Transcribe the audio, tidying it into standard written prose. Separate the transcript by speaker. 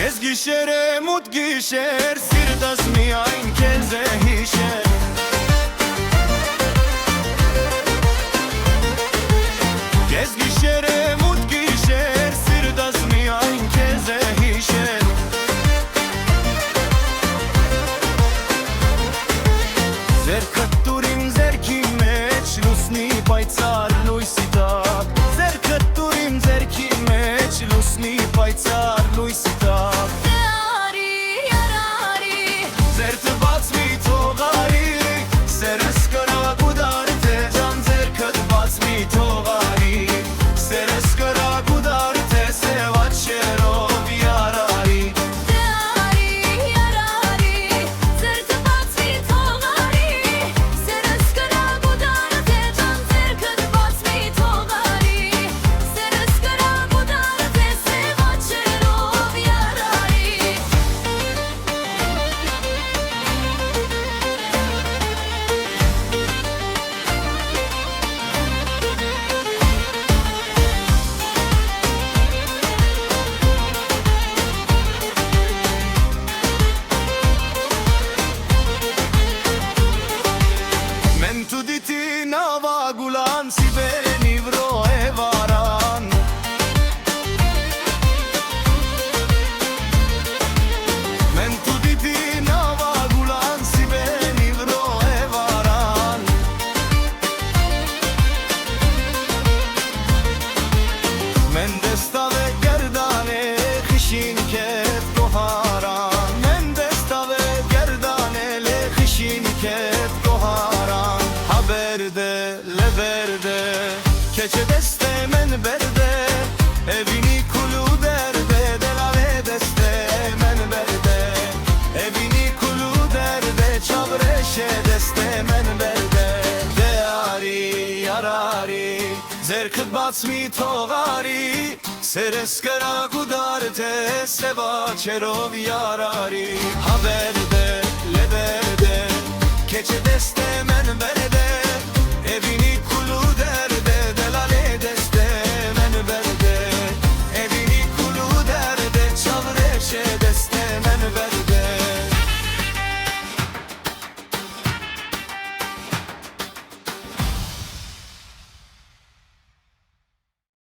Speaker 1: Ես գիշեր եմ ութ գիշեր, սիրտս միայն քեզ է հիշել Ես գիշեր եմ ութ գիշեր, սիրտս միայն քեզ է հիշել Ձերքդ տուր իմ ձերքի մեջ, լուսնի պայծառ լույսի տակ Ձերքդ տուր իմ ձերքի մեջ, լուսնի պայծառ լույսի տակ Ձերքը բաց մի թողարի, սերս կրակ ու դարդե Ջան ձերքդ բաց մի թողարի, սերս կրակ ու դարդե Սև աչքերով ярարի
Speaker 2: Ձերքը բաց մի թողարի, սերս կրակ ու դարդե Ջան ձերքդ բաց մի թողարի, սերս կրակ ու դարդե Սև աչքերով ярարի
Speaker 1: Mentu diti nava gulan si beni vro e varan Mentu diti nava gulan si beni vro e varan Mendestave gerdane khishin ket goharan Mendestave gerdane le khishin ket goharan Haberde le verde keçe deste men berde Evini kulu derde delave deste men berde Evini kulu derde çavreşe deste men berde Deari yarari Ձերքդ բաց մի թողարի Սերս կրակ ու դարդե Սև աչքերով ярարի Հավերդե լեվերդե Keçe deste men berde Evini